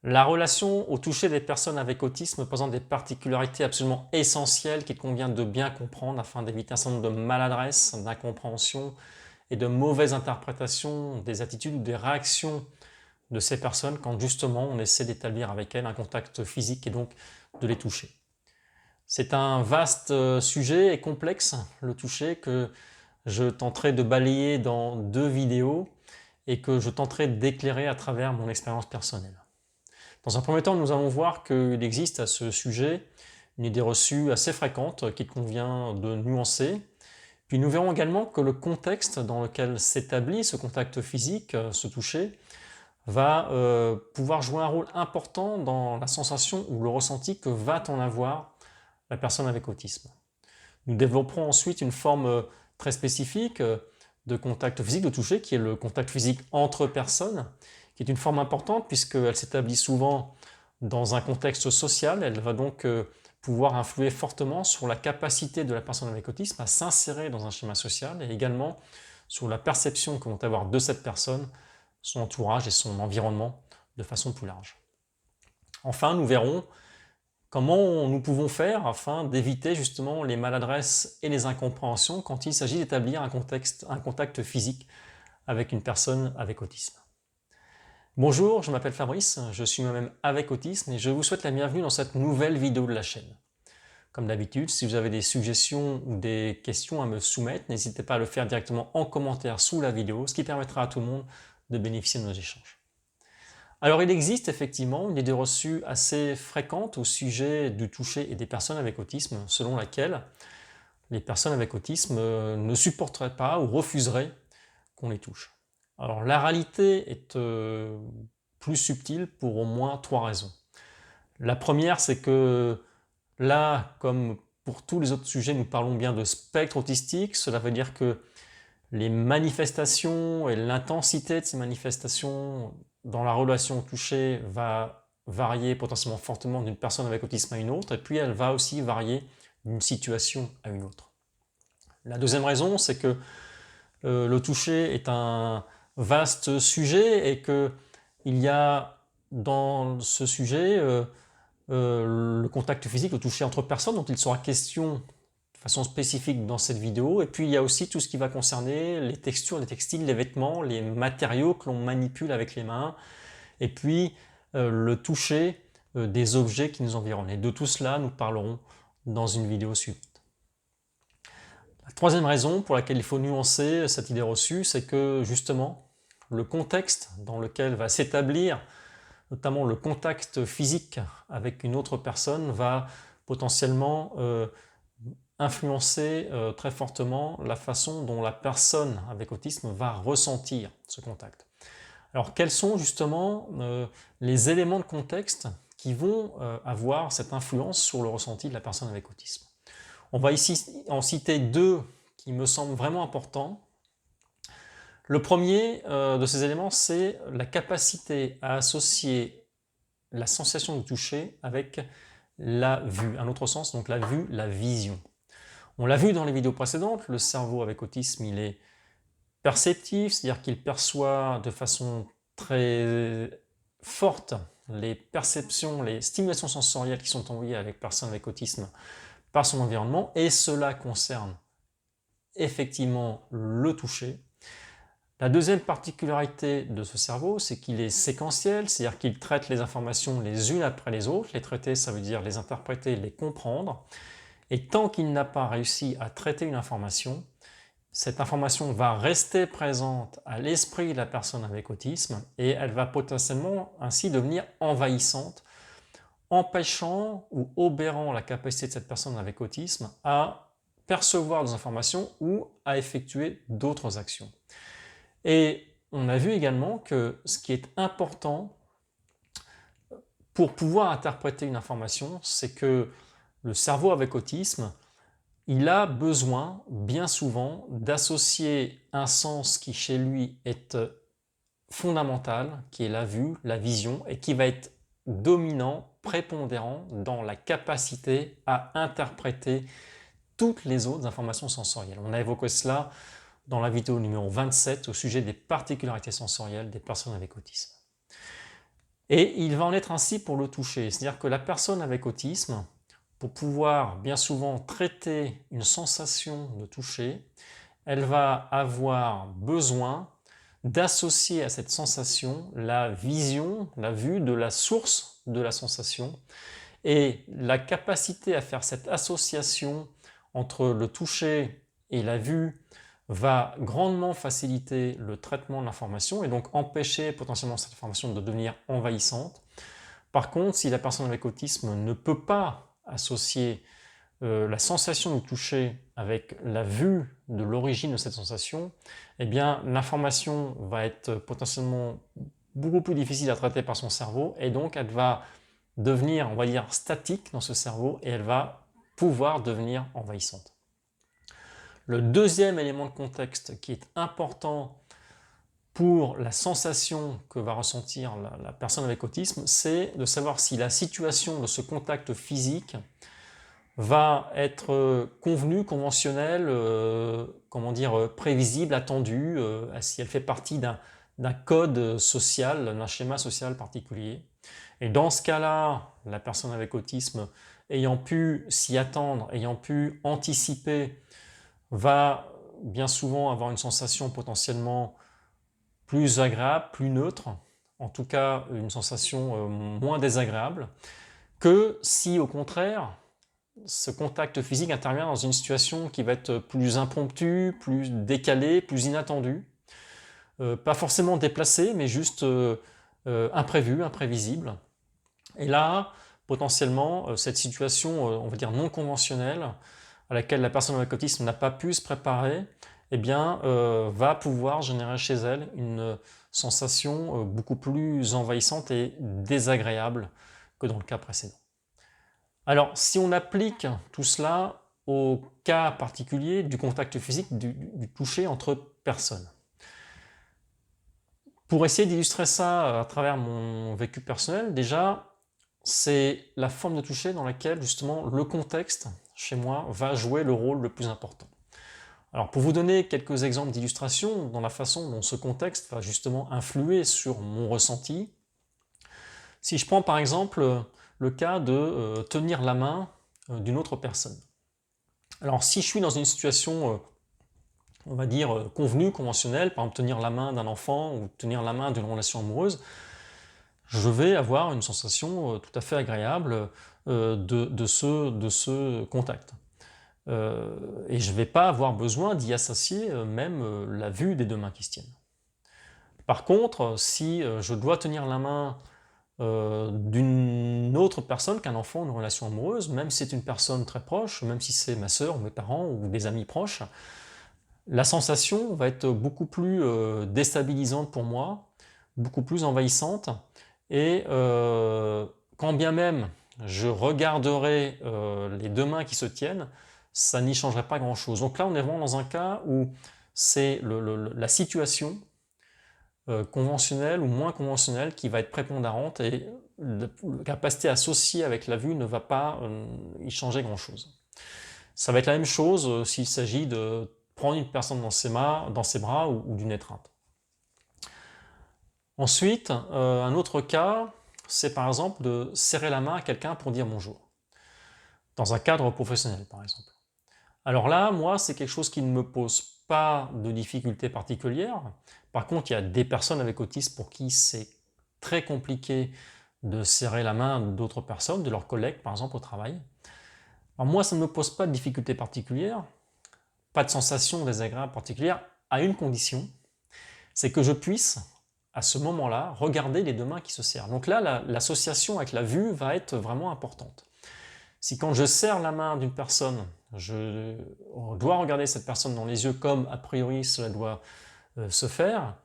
La relation au toucher des personnes avec autisme présente des particularités absolument essentielles qu'il convient de bien comprendre afin d'éviter un certain nombre de maladresses, d'incompréhensions et de mauvaises interprétations des attitudes ou des réactions de ces personnes quand justement on essaie d'établir avec elles un contact physique et donc de les toucher. C'est un vaste sujet et complexe, le toucher, que je tenterai de balayer dans 2 vidéos et que je tenterai d'éclairer à travers mon expérience personnelle. Dans un premier temps, nous allons voir qu'il existe à ce sujet une idée reçue assez fréquente qu'il convient de nuancer. Puis nous verrons également que le contexte dans lequel s'établit ce contact physique, ce toucher, va pouvoir jouer un rôle important dans la sensation ou le ressenti que va en avoir la personne avec autisme. Nous développerons ensuite une forme très spécifique de contact physique, de toucher, qui est le contact physique entre personnes, qui est une forme importante puisqu'elle s'établit souvent dans un contexte social. Elle va donc pouvoir influer fortement sur la capacité de la personne avec autisme à s'insérer dans un schéma social et également sur la perception que vont avoir de cette personne, son entourage et son environnement de façon plus large. Enfin, nous verrons comment nous pouvons faire afin d'éviter justement les maladresses et les incompréhensions quand il s'agit d'établir un contact physique avec une personne avec autisme. Bonjour, je m'appelle Fabrice, je suis moi-même avec autisme et je vous souhaite la bienvenue dans cette nouvelle vidéo de la chaîne. Comme d'habitude, si vous avez des suggestions ou des questions à me soumettre, n'hésitez pas à le faire directement en commentaire sous la vidéo, ce qui permettra à tout le monde de bénéficier de nos échanges. Alors il existe effectivement une idée reçue assez fréquente au sujet du toucher et des personnes avec autisme, selon laquelle les personnes avec autisme ne supporteraient pas ou refuseraient qu'on les touche. Alors la réalité est plus subtile pour au moins 3 raisons. La première, c'est que là, comme pour tous les autres sujets, nous parlons bien de spectre autistique. Cela veut dire que les manifestations et l'intensité de ces manifestations dans la relation au toucher va varier potentiellement fortement d'une personne avec autisme à une autre, et puis elle va aussi varier d'une situation à une autre. La deuxième raison, c'est que le toucher est un vaste sujet et qu'il y a dans ce sujet le contact physique, le toucher entre personnes dont il sera question de façon spécifique dans cette vidéo, et puis il y a aussi tout ce qui va concerner les textures, les textiles, les vêtements, les matériaux que l'on manipule avec les mains, et puis le toucher des objets qui nous environnent. Et de tout cela, nous parlerons dans une vidéo suivante. La troisième raison pour laquelle il faut nuancer cette idée reçue, c'est que justement, le contexte dans lequel va s'établir notamment le contact physique avec une autre personne va potentiellement influencer très fortement la façon dont la personne avec autisme va ressentir ce contact. Alors quels sont justement les éléments de contexte qui vont avoir cette influence sur le ressenti de la personne avec autisme? On va ici en citer 2 qui me semblent vraiment importants. Le premier de ces éléments, c'est la capacité à associer la sensation de toucher avec la vue, un autre sens, donc la vue, la vision. On l'a vu dans les vidéos précédentes, le cerveau avec autisme, il est perceptif, c'est-à-dire qu'il perçoit de façon très forte les perceptions, les stimulations sensorielles qui sont envoyées avec personnes avec autisme par son environnement, et cela concerne effectivement le toucher. La deuxième particularité de ce cerveau, c'est qu'il est séquentiel, c'est-à-dire qu'il traite les informations les unes après les autres. Les traiter, ça veut dire les interpréter, les comprendre. Et tant qu'il n'a pas réussi à traiter une information, cette information va rester présente à l'esprit de la personne avec autisme et elle va potentiellement ainsi devenir envahissante, empêchant ou obérant la capacité de cette personne avec autisme à percevoir des informations ou à effectuer d'autres actions. Et on a vu également que ce qui est important pour pouvoir interpréter une information, c'est que le cerveau avec autisme, il a besoin bien souvent d'associer un sens qui chez lui est fondamental, qui est la vue, la vision, et qui va être dominant, prépondérant dans la capacité à interpréter toutes les autres informations sensorielles. On a évoqué cela dans la vidéo numéro 27 au sujet des particularités sensorielles des personnes avec autisme. Et il va en être ainsi pour le toucher. C'est-à-dire que la personne avec autisme, pour pouvoir bien souvent traiter une sensation de toucher, elle va avoir besoin d'associer à cette sensation la vision, la vue de la source de la sensation, et la capacité à faire cette association entre le toucher et la vue va grandement faciliter le traitement de l'information et donc empêcher potentiellement cette information de devenir envahissante. Par contre, si la personne avec autisme ne peut pas associer la sensation du toucher avec la vue de l'origine de cette sensation, eh bien l'information va être potentiellement beaucoup plus difficile à traiter par son cerveau et donc elle va devenir, on va dire, statique dans ce cerveau et elle va pouvoir devenir envahissante. Le deuxième élément de contexte qui est important pour la sensation que va ressentir la personne avec autisme, c'est de savoir si la situation de ce contact physique va être convenue, conventionnelle, comment dire, prévisible, attendue, si elle fait partie d'un code social, d'un schéma social particulier. Et dans ce cas-là, la personne avec autisme, ayant pu s'y attendre, ayant pu anticiper, va bien souvent avoir une sensation potentiellement plus agréable, plus neutre, en tout cas une sensation moins désagréable, que si au contraire, ce contact physique intervient dans une situation qui va être plus impromptue, plus décalée, plus inattendue, pas forcément déplacée, mais juste imprévue, imprévisible. Et là, potentiellement, cette situation, on va dire non conventionnelle, à laquelle la personne avec autisme n'a pas pu se préparer, eh bien, va pouvoir générer chez elle une sensation beaucoup plus envahissante et désagréable que dans le cas précédent. Alors, si on applique tout cela au cas particulier du contact physique, du toucher entre personnes. Pour essayer d'illustrer ça à travers mon vécu personnel, déjà, c'est la forme de toucher dans laquelle justement le contexte, chez moi, va jouer le rôle le plus important. Alors pour vous donner quelques exemples d'illustration dans la façon dont ce contexte va justement influer sur mon ressenti, si je prends par exemple le cas de tenir la main d'une autre personne. Alors si je suis dans une situation, on va dire, convenue, conventionnelle, par exemple tenir la main d'un enfant ou tenir la main d'une relation amoureuse, je vais avoir une sensation tout à fait agréable de ce contact. Et je ne vais pas avoir besoin d'y associer même la vue des deux mains qui se tiennent. Par contre, si je dois tenir la main d'une autre personne qu'un enfant, une relation amoureuse, même si c'est une personne très proche, même si c'est ma sœur, mes parents ou des amis proches, la sensation va être beaucoup plus déstabilisante pour moi, beaucoup plus envahissante, et quand bien même je regarderai les deux mains qui se tiennent, ça n'y changerait pas grand-chose. Donc là, on est vraiment dans un cas où c'est la situation conventionnelle ou moins conventionnelle qui va être prépondérante et la capacité associée avec la vue ne va pas y changer grand-chose. Ça va être la même chose s'il s'agit de prendre une personne dans ses bras ou d'une étreinte. Ensuite, un autre cas, c'est par exemple de serrer la main à quelqu'un pour dire bonjour, dans un cadre professionnel par exemple. Alors là, moi, c'est quelque chose qui ne me pose pas de difficultés particulières. Par contre, il y a des personnes avec autisme pour qui c'est très compliqué de serrer la main d'autres personnes, de leurs collègues par exemple au travail. Alors moi, ça ne me pose pas de difficultés particulières, pas de sensation désagréable particulière, à une condition, c'est que je puisse, à ce moment-là, regarder les deux mains qui se serrent. Donc là, l'association avec la vue va être vraiment importante. Si quand je serre la main d'une personne, je dois regarder cette personne dans les yeux comme a priori cela doit se faire,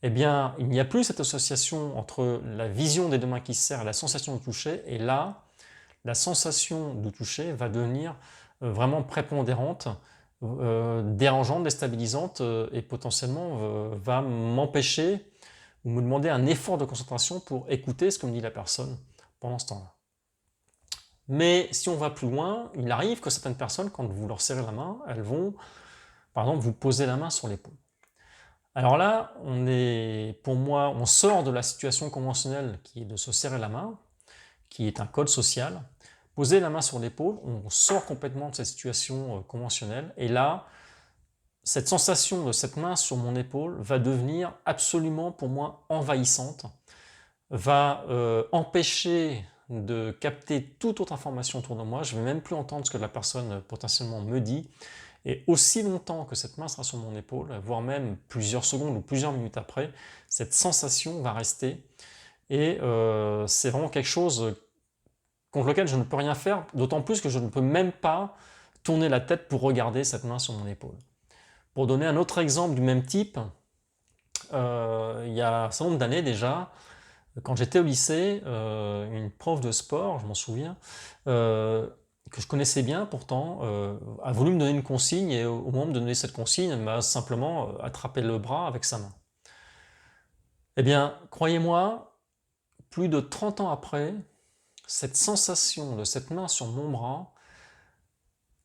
eh bien il n'y a plus cette association entre la vision des deux mains qui se serrent et la sensation de toucher, et là, la sensation de toucher va devenir vraiment prépondérante, dérangeante, déstabilisante et potentiellement va m'empêcher ou me demander un effort de concentration pour écouter ce que me dit la personne pendant ce temps-là. Mais si on va plus loin, il arrive que certaines personnes, quand vous leur serrez la main, elles vont, par exemple, vous poser la main sur l'épaule. Alors là, pour moi, on sort de la situation conventionnelle qui est de se serrer la main, qui est un code social. Poser la main sur l'épaule, on sort complètement de cette situation conventionnelle. Et là, cette sensation de cette main sur mon épaule va devenir absolument pour moi envahissante, va empêcher de capter toute autre information autour de moi. Je ne vais même plus entendre ce que la personne potentiellement me dit. Et aussi longtemps que cette main sera sur mon épaule, voire même plusieurs secondes ou plusieurs minutes après, cette sensation va rester. Et c'est vraiment quelque chose contre lequel je ne peux rien faire, d'autant plus que je ne peux même pas tourner la tête pour regarder cette main sur mon épaule. Pour donner un autre exemple du même type, il y a un certain nombre d'années déjà, quand j'étais au lycée, une prof de sport, je m'en souviens, que je connaissais bien pourtant, a voulu me donner une consigne et au moment de donner cette consigne, elle m'a simplement attrapé le bras avec sa main. Eh bien, croyez-moi, plus de 30 ans après, cette sensation de cette main sur mon bras,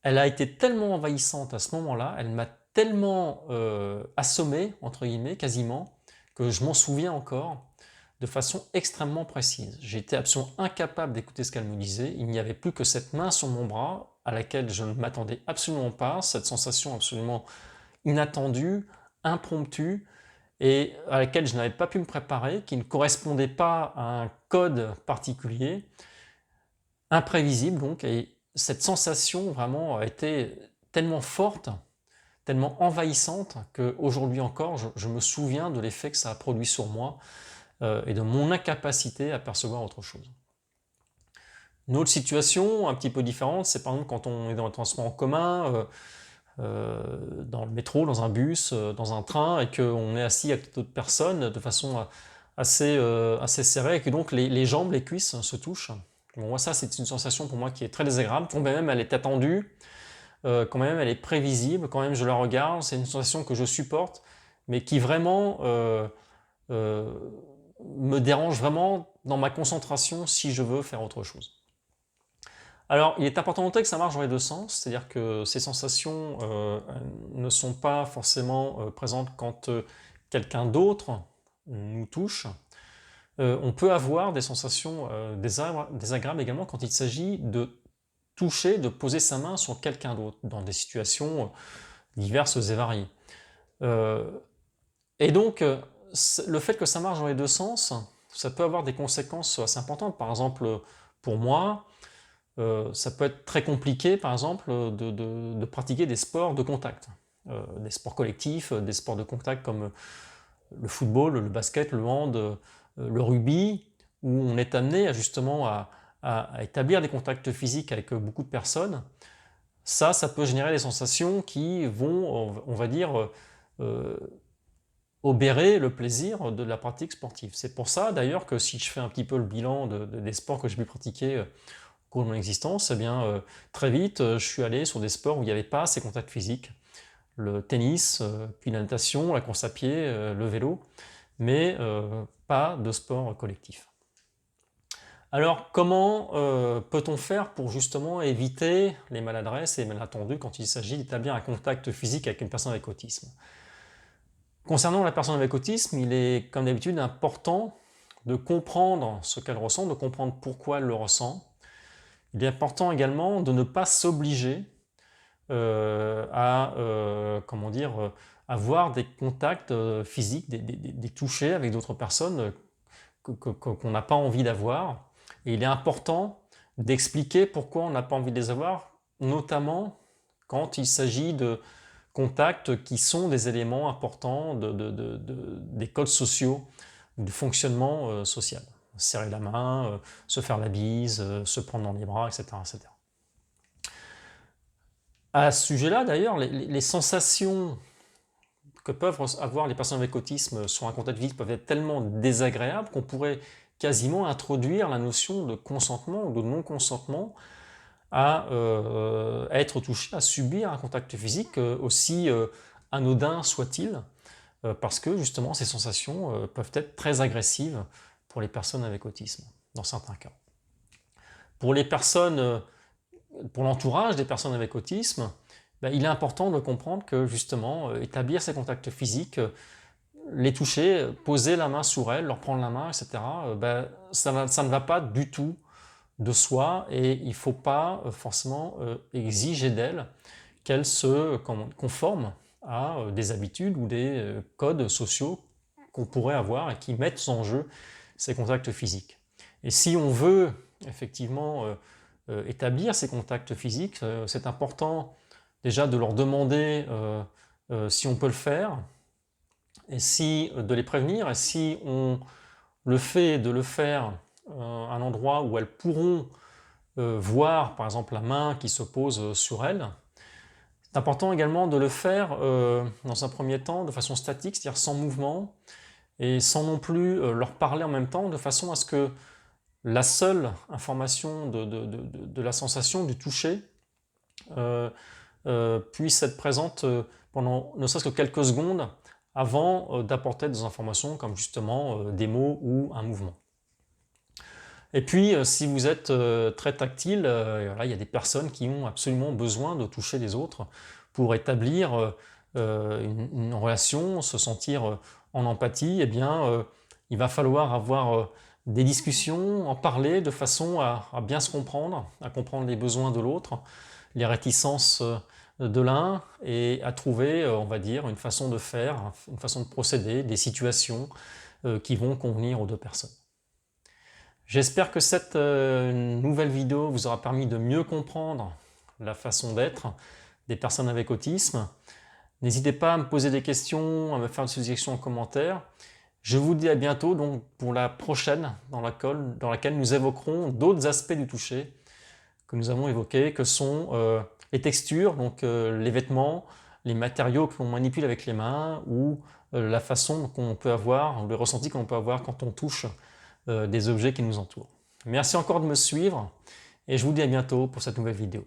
elle a été tellement envahissante à ce moment-là, elle m'a tellement assommé, entre guillemets, quasiment, que je m'en souviens encore de façon extrêmement précise. J'étais absolument incapable d'écouter ce qu'elle me disait. Il n'y avait plus que cette main sur mon bras à laquelle je ne m'attendais absolument pas, cette sensation absolument inattendue, impromptue, et à laquelle je n'avais pas pu me préparer, qui ne correspondait pas à un code particulier, imprévisible donc, et cette sensation vraiment a été tellement forte, tellement envahissante, qu'aujourd'hui encore, je me souviens de l'effet que ça a produit sur moi et de mon incapacité à percevoir autre chose. Une autre situation un petit peu différente, c'est par exemple quand on est dans le transport en commun, dans le métro, dans un bus, dans un train, et qu'on est assis avec d'autres personnes de façon assez serrée, et que donc les jambes, les cuisses se touchent. Bon, moi, ça, c'est une sensation pour moi qui est très désagréable, quand même elle est attendue, quand même elle est prévisible, quand même je la regarde, c'est une sensation que je supporte, mais qui vraiment me dérange vraiment dans ma concentration si je veux faire autre chose. Alors, il est important de noter que ça marche dans les deux sens, c'est-à-dire que ces sensations ne sont pas forcément présentes quand quelqu'un d'autre nous touche. On peut avoir des sensations désagréables également quand il s'agit de toucher, de poser sa main sur quelqu'un d'autre, dans des situations diverses et variées. Et donc, le fait que ça marche dans les deux sens, ça peut avoir des conséquences assez importantes. Par exemple, pour moi, ça peut être très compliqué, par exemple, de pratiquer des sports de contact, des sports collectifs, des sports de contact comme le football, le basket, le hand, le rugby, où on est amené justement à établir des contacts physiques avec beaucoup de personnes. Ça peut générer des sensations qui vont, on va dire, obérer le plaisir de la pratique sportive. C'est pour ça d'ailleurs que si je fais un petit peu le bilan des sports que j'ai pu pratiquer au cours de mon existence, eh bien, très vite, je suis allé sur des sports où il n'y avait pas ces contacts physiques. Le tennis, puis la natation, la course à pied, le vélo, mais pas de sport collectif. Alors, comment peut-on faire pour justement éviter les maladresses et les malentendus quand il s'agit d'établir un contact physique avec une personne avec autisme? Concernant la personne avec autisme, il est comme d'habitude important de comprendre ce qu'elle ressent, de comprendre pourquoi elle le ressent. Il est important également de ne pas s'obliger à comment dire, avoir des contacts physiques, des touchés avec d'autres personnes qu'on n'a pas envie d'avoir. Et il est important d'expliquer pourquoi on n'a pas envie de les avoir, notamment quand il s'agit de contacts qui sont des éléments importants des codes sociaux, du fonctionnement social. Serrer la main, se faire la bise, se prendre dans les bras, etc. etc. À ce sujet-là, d'ailleurs, les sensations que peuvent avoir les personnes avec autisme sur un contact physique peuvent être tellement désagréables qu'on pourrait quasiment introduire la notion de consentement ou de non-consentement à être touché, à subir un contact physique aussi anodin soit-il, parce que justement ces sensations peuvent être très agressives pour les personnes avec autisme, dans certains cas. Pour les personnes, pour l'entourage des personnes avec autisme, il est important de comprendre que justement établir ces contacts physiques les toucher, poser la main sur elles, leur prendre la main, etc., ça ne va pas du tout de soi et il ne faut pas forcément exiger d'elles qu'elles se conforment à des habitudes ou des codes sociaux qu'on pourrait avoir et qui mettent en jeu ces contacts physiques. Et si on veut effectivement établir ces contacts physiques, c'est important déjà de leur demander si on peut le faire, et de les prévenir, et si on le fait de le faire à un endroit où elles pourront voir par exemple la main qui se pose sur elles. C'est important également de le faire dans un premier temps de façon statique, c'est-à-dire sans mouvement, et sans non plus leur parler en même temps, de façon à ce que la seule information de la sensation, du toucher, puisse être présente pendant ne serait-ce que quelques secondes avant d'apporter des informations comme justement des mots ou un mouvement. Et puis, si vous êtes très tactile, voilà, il y a des personnes qui ont absolument besoin de toucher les autres pour établir une relation, se sentir en empathie. Eh bien, il va falloir avoir des discussions, en parler de façon à bien se comprendre, à comprendre les besoins de l'autre, les réticences de l'un, et à trouver, on va dire, une façon de faire, une façon de procéder, des situations qui vont convenir aux deux personnes. J'espère que cette nouvelle vidéo vous aura permis de mieux comprendre la façon d'être des personnes avec autisme. N'hésitez pas à me poser des questions, à me faire des suggestions en commentaire. Je vous dis à bientôt donc pour la prochaine dans laquelle nous évoquerons d'autres aspects du toucher que nous avons évoqués, que sont les textures, donc les vêtements, les matériaux que l'on manipule avec les mains, ou la façon qu'on peut avoir, le ressenti qu'on peut avoir quand on touche des objets qui nous entourent. Merci encore de me suivre et je vous dis à bientôt pour cette nouvelle vidéo.